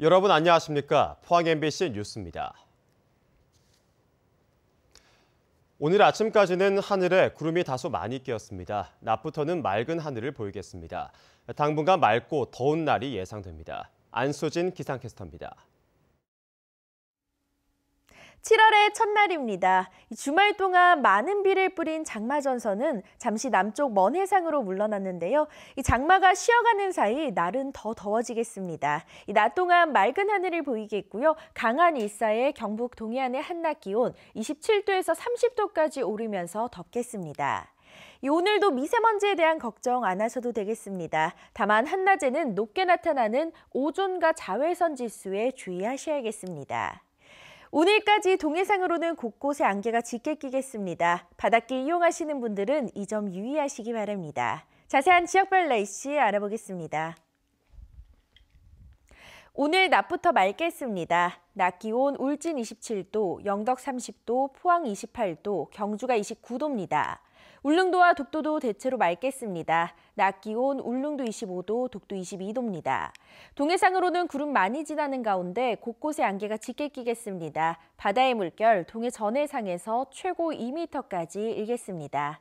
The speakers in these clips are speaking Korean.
여러분 안녕하십니까? 포항 MBC 뉴스입니다. 오늘 아침까지는 하늘에 구름이 다소 많이 끼었습니다. 낮부터는 맑은 하늘을 보이겠습니다. 당분간 맑고 더운 날이 예상됩니다. 안수진 기상캐스터입니다. 7월의 첫날입니다. 주말 동안 많은 비를 뿌린 장마전선은 잠시 남쪽 먼 해상으로 물러났는데요. 이 장마가 쉬어가는 사이 날은 더 더워지겠습니다. 낮 동안 맑은 하늘을 보이겠고요. 강한 일사에 경북 동해안의 한낮 기온 27도에서 30도까지 오르면서 덥겠습니다. 오늘도 미세먼지에 대한 걱정 안 하셔도 되겠습니다. 다만 한낮에는 높게 나타나는 오존과 자외선 지수에 주의하셔야겠습니다. 오늘까지 동해상으로는 곳곳에 안개가 짙게 끼겠습니다. 바닷길 이용하시는 분들은 이 점 유의하시기 바랍니다. 자세한 지역별 날씨 알아보겠습니다. 오늘 낮부터 맑겠습니다. 낮 기온 울진 27도, 영덕 30도, 포항 28도, 경주가 29도입니다. 울릉도와 독도도 대체로 맑겠습니다. 낮 기온 울릉도 25도, 독도 22도입니다. 동해상으로는 구름 많이 지나는 가운데 곳곳에 안개가 짙게 끼겠습니다. 바다의 물결 동해 전해상에서 최고 2m까지 일겠습니다.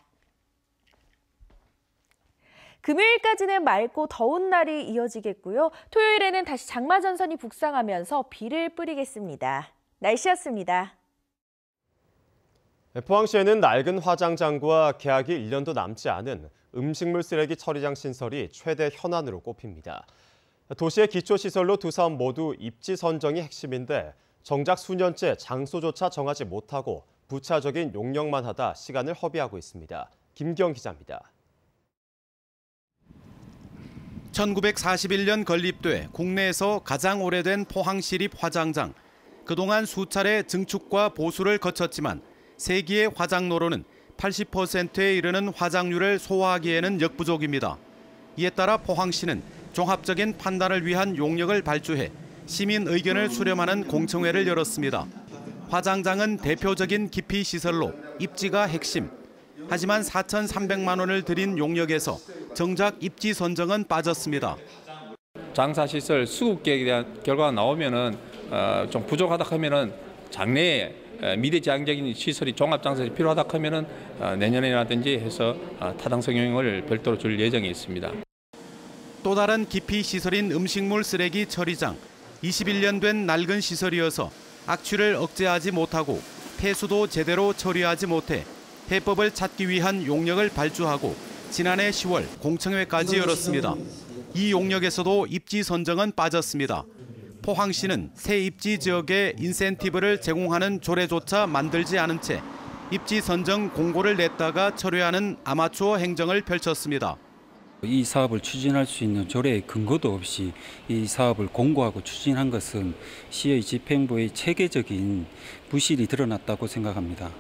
금요일까지는 맑고 더운 날이 이어지겠고요. 토요일에는 다시 장마전선이 북상하면서 비를 뿌리겠습니다. 날씨였습니다. 포항시에는 낡은 화장장과 계약이 1년도 남지 않은 음식물 쓰레기 처리장 신설이 최대 현안으로 꼽힙니다. 도시의 기초시설로 두 사업 모두 입지 선정이 핵심인데 정작 수년째 장소조차 정하지 못하고 부차적인 용역만 하다 시간을 허비하고 있습니다. 김기영 기자입니다. 1941년 건립돼 국내에서 가장 오래된 포항시립 화장장. 그동안 수차례 증축과 보수를 거쳤지만 세기의 화장로로는 80%에 이르는 화장률을 소화하기에는 역부족입니다. 이에 따라 포항시는 종합적인 판단을 위한 용역을 발주해 시민 의견을 수렴하는 공청회를 열었습니다. 화장장은 대표적인 기피 시설로 입지가 핵심. 하지만 4,300만 원을 들인 용역에서 정작 입지 선정은 빠졌습니다. 장사시설 수급 계획에 대한 결과가 나오면은 좀 부족하다 하면은 장래에 미래지향적인 시설이 종합장사시 필요하다 하면은 내년에라든지 해서 타당성 용역을 별도로 줄 예정이 있습니다. 또 다른 기피 시설인 음식물 쓰레기 처리장. 21년 된 낡은 시설이어서 악취를 억제하지 못하고 폐수도 제대로 처리하지 못해 해법을 찾기 위한 용역을 발주하고 지난해 10월 공청회까지 열었습니다. 이 용역에서도 입지 선정은 빠졌습니다. 포항시는 새 입지 지역에 인센티브를 제공하는 조례조차 만들지 않은 채 입지 선정 공고를 냈다가 철회하는 아마추어 행정을 펼쳤습니다. 이 사업을 추진할 수 있는 조례의 근거도 없이 이 사업을 공고하고 추진한 것은 시의 집행부의 체계적인 부실이 드러났다고 생각합니다.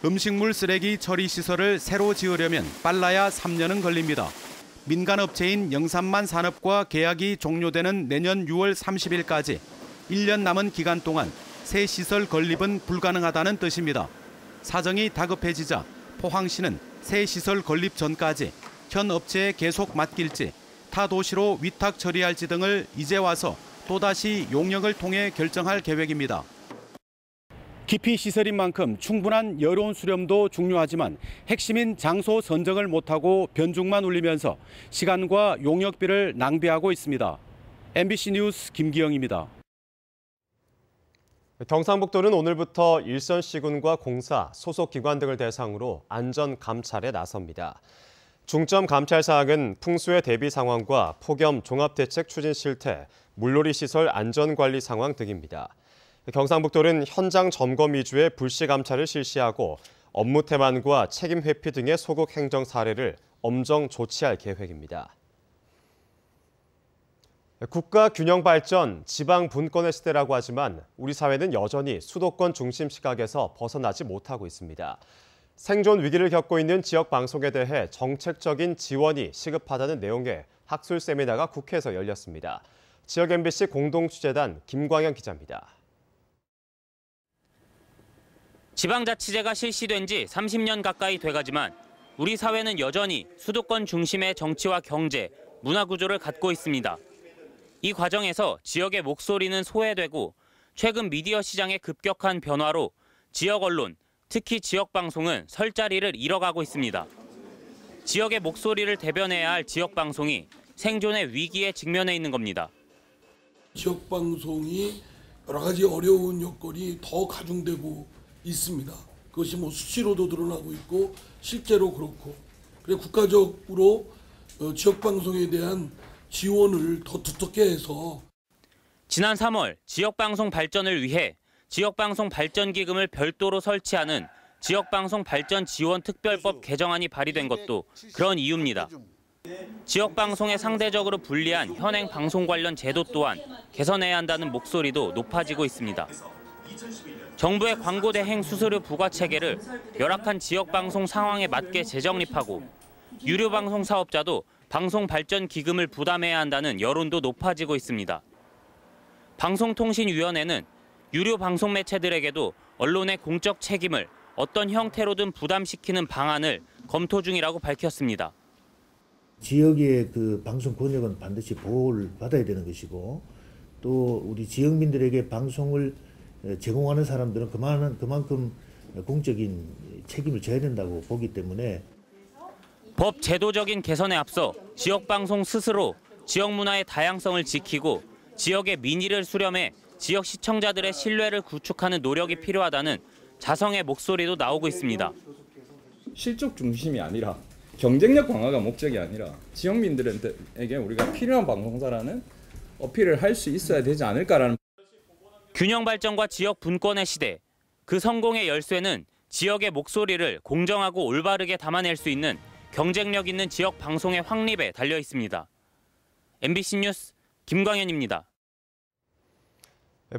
음식물 쓰레기 처리 시설을 새로 지으려면 빨라야 3년은 걸립니다. 민간업체인 영산만 산업과 계약이 종료되는 내년 6월 30일까지 1년 남은 기간 동안 새 시설 건립은 불가능하다는 뜻입니다. 사정이 다급해지자 포항시는 새 시설 건립 전까지 현 업체에 계속 맡길지 타 도시로 위탁 처리할지 등을 이제 와서 또다시 용역을 통해 결정할 계획입니다. 기피 시설인 만큼 충분한 여론 수렴도 중요하지만 핵심인 장소 선정을 못하고 변죽만 울리면서 시간과 용역비를 낭비하고 있습니다. MBC 뉴스 김기영입니다. 경상북도는 오늘부터 일선시군과 공사, 소속 기관 등을 대상으로 안전 감찰에 나섭니다. 중점 감찰 사항은 풍수의 대비 상황과 폭염 종합대책 추진 실태, 물놀이 시설 안전관리 상황 등입니다. 경상북도는 현장 점검 위주의 불시 감찰을 실시하고 업무 태만과 책임 회피 등의 소극 행정 사례를 엄정 조치할 계획입니다. 국가 균형 발전, 지방 분권의 시대라고 하지만 우리 사회는 여전히 수도권 중심 시각에서 벗어나지 못하고 있습니다. 생존 위기를 겪고 있는 지역 방송에 대해 정책적인 지원이 시급하다는 내용의 학술 세미나가 국회에서 열렸습니다. 지역 MBC 공동취재단 김광현 기자입니다. 지방자치제가 실시된 지 30년 가까이 돼가지만 우리 사회는 여전히 수도권 중심의 정치와 경제, 문화 구조를 갖고 있습니다. 이 과정에서 지역의 목소리는 소외되고 최근 미디어 시장의 급격한 변화로 지역 언론, 특히 지역 방송은 설 자리를 잃어가고 있습니다. 지역의 목소리를 대변해야 할 지역 방송이 생존의 위기에 직면해 있는 겁니다. 지역 방송이 여러 가지 어려운 여건이 더 가중되고 있습니다. 그것이 수치로도 드러나고 있고 실제로 그렇고, 그래서 국가적으로 지역 방송에 대한 지원을 더 두텁게 해서 지난 3월 지역방송 발전을 위해 지역방송 발전기금을 별도로 설치하는 지역방송 발전 지원 특별법 개정안이 발의된 것도 그런 이유입니다. 지역방송에 상대적으로 불리한 현행 방송 관련 제도 또한 개선해야 한다는 목소리도 높아지고 있습니다. 정부의 광고 대행 수수료 부과 체계를 열악한 지역방송 상황에 맞게 재정립하고 유료 방송 사업자도 방송 발전 기금을 부담해야 한다는 여론도 높아지고 있습니다. 방송통신위원회는 유료 방송 매체들에게도 언론의 공적 책임을 어떤 형태로든 부담시키는 방안을 검토 중이라고 밝혔습니다. 지역의 그 방송 권역은 반드시 보호를 받아야 되는 것이고, 또 우리 지역민들에게 방송을 제공하는 사람들은 그만큼 공적인 책임을 져야 된다고 보기 때문에 법 제도적인 개선에 앞서 지역방송 스스로 지역 문화의 다양성을 지키고 지역의 민의를 수렴해 지역 시청자들의 신뢰를 구축하는 노력이 필요하다는 자성의 목소리도 나오고 있습니다. 실적 중심이 아니라 경쟁력 강화가 목적이 아니라 지역민들에게 우리가 필요한 방송사라는 어필을 할 수 있어야 되지 않을까라는. 균형 발전과 지역 분권의 시대, 그 성공의 열쇠는 지역의 목소리를 공정하고 올바르게 담아낼 수 있는 경쟁력 있는 지역 방송의 확립에 달려 있습니다. MBC 뉴스 김광현입니다.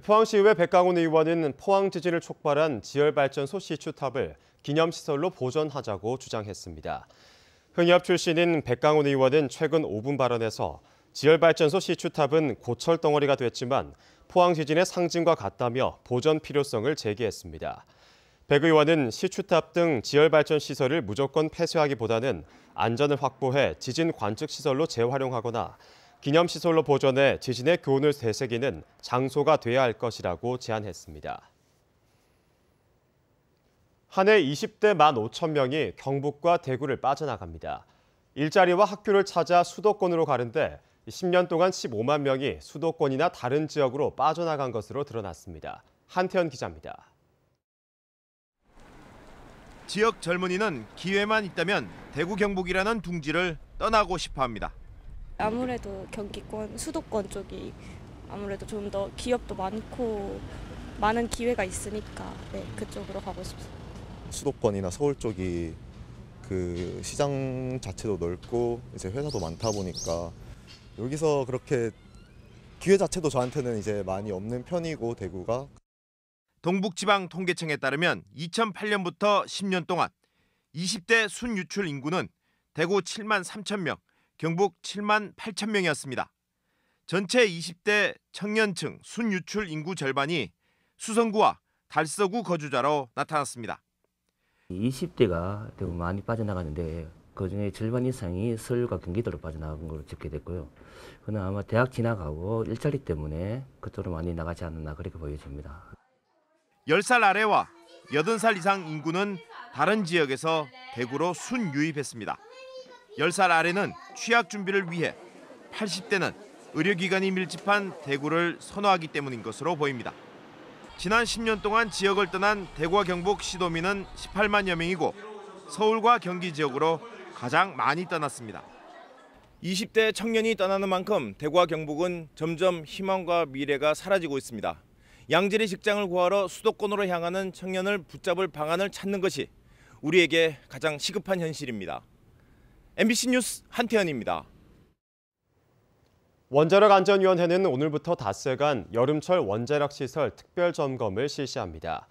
포항시의회 백강훈 의원은 포항 지진을 촉발한 지열발전소 시추탑을 기념시설로 보존하자고 주장했습니다. 흥협 출신인 백강훈 의원은 최근 5분 발언에서 지열발전소 시추탑은 고철 덩어리가 됐지만 포항 지진의 상징과 같다며 보존 필요성을 제기했습니다. 백 의원은 시추탑 등 지열발전 시설을 무조건 폐쇄하기보다는 안전을 확보해 지진 관측 시설로 재활용하거나 기념시설로 보존해 지진의 교훈을 되새기는 장소가 돼야 할 것이라고 제안했습니다. 한 해 20대 15,000명이 경북과 대구를 빠져나갑니다. 일자리와 학교를 찾아 수도권으로 가는데 10년 동안 15만 명이 수도권이나 다른 지역으로 빠져나간 것으로 드러났습니다. 한태현 기자입니다. 지역 젊은이는 기회만 있다면 대구 경북이라는 둥지를 떠나고 싶어 합니다. 아무래도 경기권, 수도권 쪽이 아무래도 좀 더 기업도 많고 많은 기회가 있으니까 그쪽으로 가고 싶습니다. 수도권이나 서울 쪽이 그 시장 자체도 넓고 이제 회사도 많다 보니까 여기서 그렇게 기회 자체도 저한테는 이제 많이 없는 편이고 대구가. 동북지방통계청에 따르면 2008년부터 10년 동안 20대 순유출 인구는 대구 7만 3천 명, 경북 7만 8천 명이었습니다. 전체 20대 청년층 순유출 인구 절반이 수성구와 달서구 거주자로 나타났습니다. 20대가 대부분 많이 빠져나가는데 그중에 절반 이상이 서울과 경기도로 빠져나간 걸로 적게 됐고요. 그는 아마 대학 지나가고 일자리 때문에 그쪽으로 많이 나가지 않았나 그렇게 보여집니다. 10살 아래와 80살 이상 인구는 다른 지역에서 대구로 순유입했습니다. 10살 아래는 취학 준비를 위해, 80대는 의료기관이 밀집한 대구를 선호하기 때문인 것으로 보입니다. 지난 10년 동안 지역을 떠난 대구와 경북 시도민은 18만여 명이고 서울과 경기 지역으로 가장 많이 떠났습니다. 20대 청년이 떠나는 만큼 대구와 경북은 점점 희망과 미래가 사라지고 있습니다. 양질의 직장을 구하러 수도권으로 향하는 청년을 붙잡을 방안을 찾는 것이 우리에게 가장 시급한 현실입니다. MBC 뉴스 한태현입니다. 원자력안전위원회는 오늘부터 닷새간 여름철 원자력 시설 특별 점검을 실시합니다.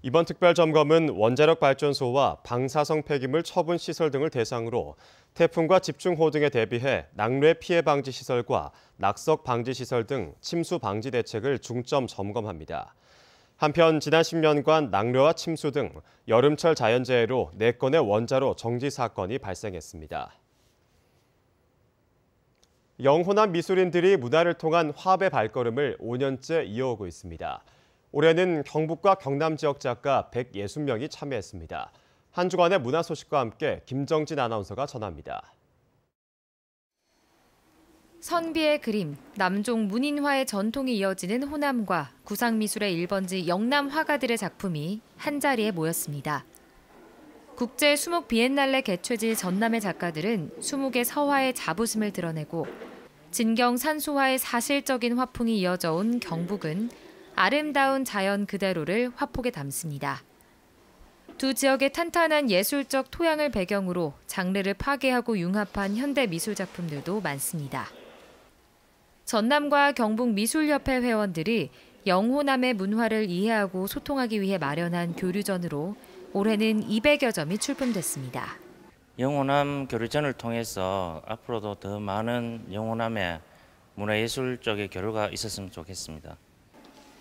이번 특별 점검은 원자력 발전소와 방사성 폐기물 처분 시설 등을 대상으로 태풍과 집중호우 등에 대비해 낙뢰 피해 방지 시설과 낙석 방지 시설 등 침수 방지 대책을 중점 점검합니다. 한편 지난 10년간 낙뢰와 침수 등 여름철 자연재해로 4건의 원자로 정지 사건이 발생했습니다. 영호남 미술인들이 문화를 통한 화합의 발걸음을 5년째 이어오고 있습니다. 올해는 경북과 경남 지역 작가 160명이 참여했습니다. 한 주간의 문화 소식과 함께 김정진 아나운서가 전합니다. 선비의 그림, 남종 문인화의 전통이 이어지는 호남과 구상미술의 1번지 영남 화가들의 작품이 한자리에 모였습니다. 국제 수목 비엔날레 개최지 전남의 작가들은 수목의 서화의 자부심을 드러내고 진경 산소화의 사실적인 화풍이 이어져 온 경북은 아름다운 자연 그대로를 화폭에 담습니다. 두 지역의 탄탄한 예술적 토양을 배경으로 장르를 파괴하고 융합한 현대 미술 작품들도 많습니다. 전남과 경북 미술협회 회원들이 영호남의 문화를 이해하고 소통하기 위해 마련한 교류전으로 올해는 200여 점이 출품됐습니다. 영호남 교류전을 통해서 앞으로도 더 많은 영호남의 문화예술 쪽의 교류가 있었으면 좋겠습니다.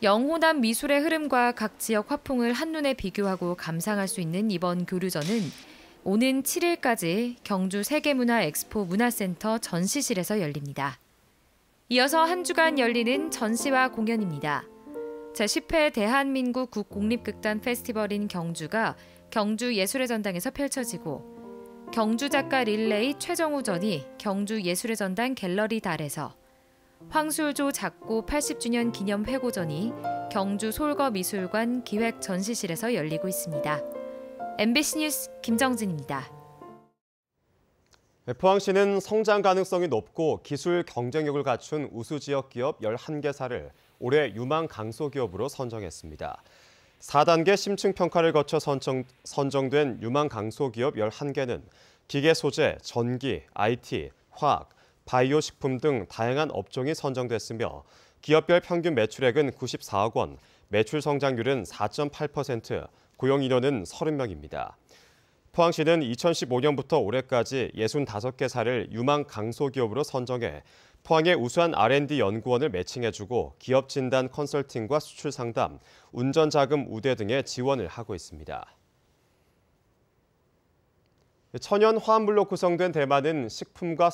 영호남 미술의 흐름과 각 지역 화풍을 한눈에 비교하고 감상할 수 있는 이번 교류전은 오는 7일까지 경주 세계문화엑스포 문화센터 전시실에서 열립니다. 이어서 한 주간 열리는 전시와 공연입니다. 제10회 대한민국 국공립극단 페스티벌인 경주가 경주 예술의 전당에서 펼쳐지고 경주 작가 릴레이 최정우전이 경주 예술의 전당 갤러리 달에서 황술조 작고 80주년 기념 회고전이 경주 솔거미술관 기획 전시실에서 열리고 있습니다. MBC 뉴스 김정진입니다. 포항시는 성장 가능성이 높고 기술 경쟁력을 갖춘 우수지역 기업 11개사를 올해 유망 강소기업으로 선정했습니다. 4단계 심층평가를 거쳐 선정된 유망 강소기업 11개는 기계 소재, 전기, IT, 화학, 바이오 식품 등 다양한 업종이 선정됐으며 기업별 평균 매출액은 94억 원, 매출 성장률은 4.8%, 고용 인원은 30명입니다. 포항시는 2015년부터 올해까지 65개사를 유망 강소기업으로 선정해 포항의 우수한 R&D 연구원을 매칭해주고 기업 진단 컨설팅과 수출 상담, 운전 자금 우대 등의 지원을 하고 있습니다. 천연 화합물로 구성된 대마는 식품과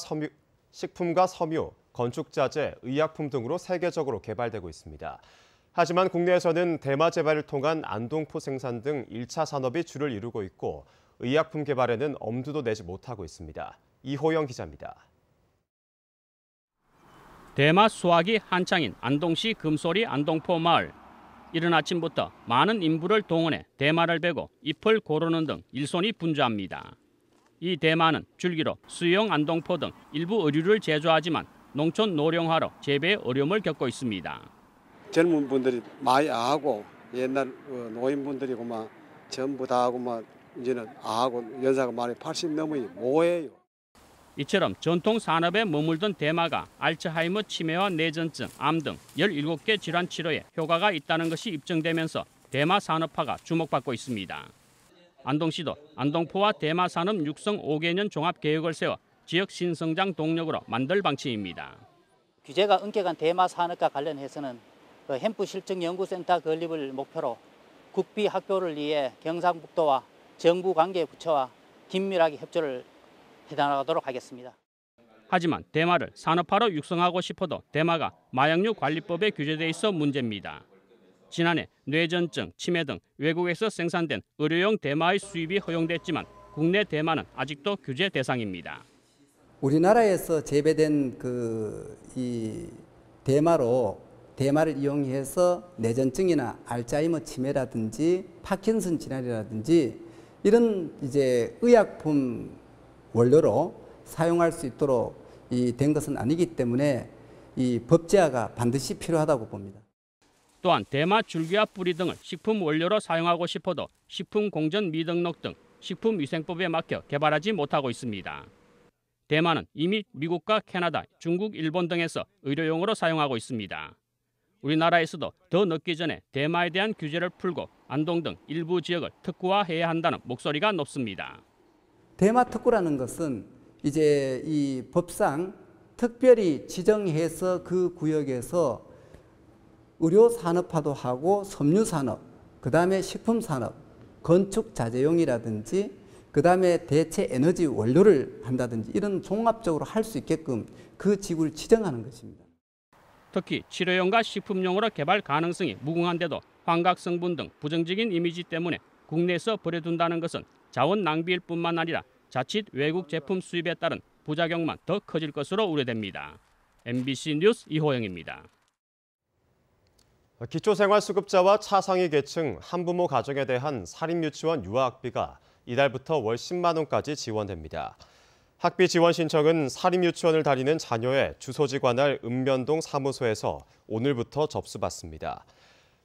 섬유, 건축자재, 의약품 등으로 세계적으로 개발되고 있습니다. 하지만 국내에서는 대마 재배를 통한 안동포 생산 등 1차 산업이 주를 이루고 있고 의약품 개발에는 엄두도 내지 못하고 있습니다. 이호영 기자입니다. 대마 수확이 한창인 안동시 금소리 안동포 마을. 이른 아침부터 많은 인부를 동원해 대마를 베고 잎을 고르는 등 일손이 분주합니다. 이 대마는 줄기로 수영 안동포 등 일부 의류를 제조하지만 농촌 노령화로 재배에 어려움을 겪고 있습니다. 젊은 분들이 많이 아하고 옛날 노인분들이고 막 전부 다 하고 막 이제는 아하고 연세가 많이 80 넘어요. 뭐예요? 이처럼 전통 산업에 머물던 대마가 알츠하이머 치매와 뇌전증, 암 등 17개 질환 치료에 효과가 있다는 것이 입증되면서 대마 산업화가 주목받고 있습니다. 안동시도 안동포와 대마 산업 육성 5개년 종합 계획을 세워 지역 신성장 동력으로 만들 방침입니다. 규제가 엄격한 대마 산업과 관련해서는 햄프 실증 연구센터 건립을 목표로 국비 학교를 위해 경상북도와 정부 관계 부처와 긴밀하게 협조를 해나가도록 하겠습니다. 하지만 대마를 산업화로 육성하고 싶어도 대마가 마약류 관리법에 규제돼 있어 문제입니다. 지난해 뇌전증, 치매 등 외국에서 생산된 의료용 대마의 수입이 허용됐지만 국내 대마는 아직도 규제 대상입니다. 우리나라에서 재배된 이 대마를 이용해서 뇌전증이나 알츠하이머 치매라든지 파킨슨 질환이라든지 이런 이제 의약품 원료로 사용할 수 있도록 된 것은 아니기 때문에 이 법제화가 반드시 필요하다고 봅니다. 또한 대마 줄기와 뿌리 등을 식품 원료로 사용하고 싶어도 식품공전 미등록 등 식품위생법에 막혀 개발하지 못하고 있습니다. 대마는 이미 미국과 캐나다, 중국, 일본 등에서 의료용으로 사용하고 있습니다. 우리나라에서도 더 늦기 전에 대마에 대한 규제를 풀고 안동 등 일부 지역을 특구화해야 한다는 목소리가 높습니다. 대마 특구라는 것은 이제 이 법상 특별히 지정해서 그 구역에서 의료 산업화도 하고 섬유 산업, 그다음에 식품 산업, 건축 자재용이라든지 그다음에 대체 에너지 원료를 한다든지 이런 종합적으로 할 수 있게끔 그 지구를 지정하는 것입니다. 특히 치료용과 식품용으로 개발 가능성이 무궁한데도 환각 성분 등 부정적인 이미지 때문에 국내에서 버려둔다는 것은 자원 낭비일 뿐만 아니라 자칫 외국 제품 수입에 따른 부작용만 더 커질 것으로 우려됩니다. MBC 뉴스 이호영입니다. 기초생활수급자와 차상위 계층, 한부모 가정에 대한 사립유치원 유아학비가 이달부터 월 10만 원까지 지원됩니다. 학비 지원 신청은 사립유치원을 다니는 자녀의 주소지 관할 읍면동 사무소에서 오늘부터 접수받습니다.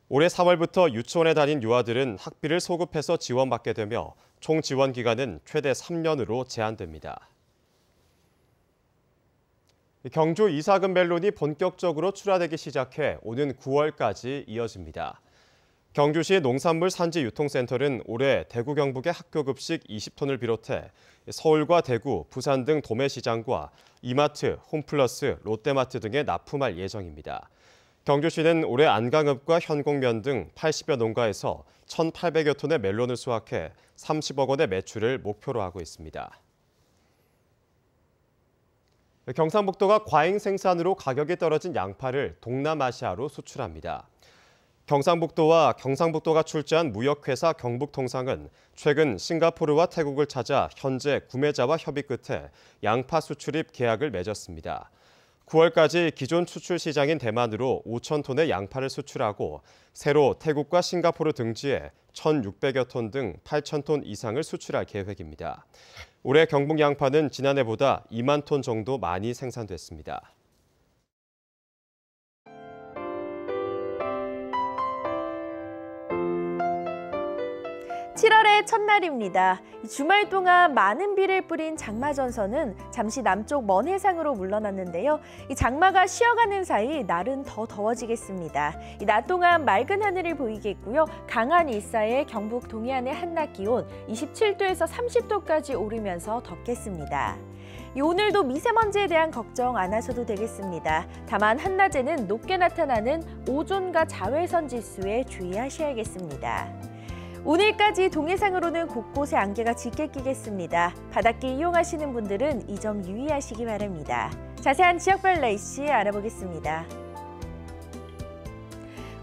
올해 4월부터 유치원에 다닌 유아들은 학비를 소급해서 지원받게 되며 총 지원 기간은 최대 3년으로 제한됩니다. 경주 이사금 멜론이 본격적으로 출하되기 시작해 오는 9월까지 이어집니다. 경주시 농산물 산지 유통센터는 올해 대구 경북의 학교급식 20톤을 비롯해 서울과 대구, 부산 등 도매시장과 이마트, 홈플러스, 롯데마트 등에 납품할 예정입니다. 경주시는 올해 안강읍과 현곡면 등 80여 농가에서 1,800여 톤의 멜론을 수확해 30억 원의 매출을 목표로 하고 있습니다. 경상북도가 과잉 생산으로 가격이 떨어진 양파를 동남아시아로 수출합니다. 경상북도와 경상북도가 출자한 무역회사 경북통상은 최근 싱가포르와 태국을 찾아 현재 구매자와 협의 끝에 양파 수출입 계약을 맺었습니다. 9월까지 기존 수출 시장인 대만으로 5천 톤의 양파를 수출하고 새로 태국과 싱가포르 등지에 1,600여 톤 등 8천 톤 이상을 수출할 계획입니다. 올해 경북 양파는 지난해보다 2만 톤 정도 많이 생산됐습니다. 7월의 첫날입니다. 주말 동안 많은 비를 뿌린 장마전선은 잠시 남쪽 먼 해상으로 물러났는데요. 이 장마가 쉬어가는 사이 날은 더 더워지겠습니다. 낮 동안 맑은 하늘을 보이겠고요. 강한 일사에 경북 동해안의 한낮 기온 27도에서 30도까지 오르면서 덥겠습니다. 오늘도 미세먼지에 대한 걱정 안 하셔도 되겠습니다. 다만 한낮에는 높게 나타나는 오존과 자외선 지수에 주의하셔야겠습니다. 오늘까지 동해상으로는 곳곳에 안개가 짙게 끼겠습니다. 바닷길 이용하시는 분들은 이 점 유의하시기 바랍니다. 자세한 지역별 날씨 알아보겠습니다.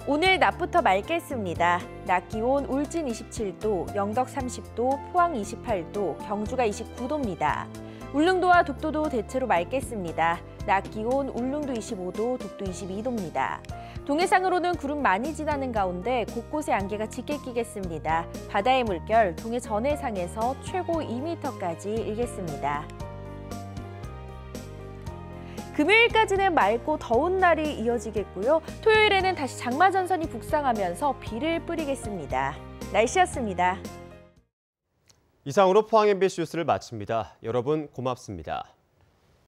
오늘 낮부터 맑겠습니다. 낮 기온 울진 27도, 영덕 30도, 포항 28도, 경주가 29도입니다. 울릉도와 독도도 대체로 맑겠습니다. 낮 기온 울릉도 25도, 독도 22도입니다. 동해상으로는 구름 많이 지나는 가운데 곳곳에 안개가 짙게 끼겠습니다. 바다의 물결 동해 전해상에서 최고 2m까지 일겠습니다. 금요일까지는 맑고 더운 날이 이어지겠고요. 토요일에는 다시 장마전선이 북상하면서 비를 뿌리겠습니다. 날씨였습니다. 이상으로 포항 MBC 뉴스를 마칩니다. 여러분 고맙습니다.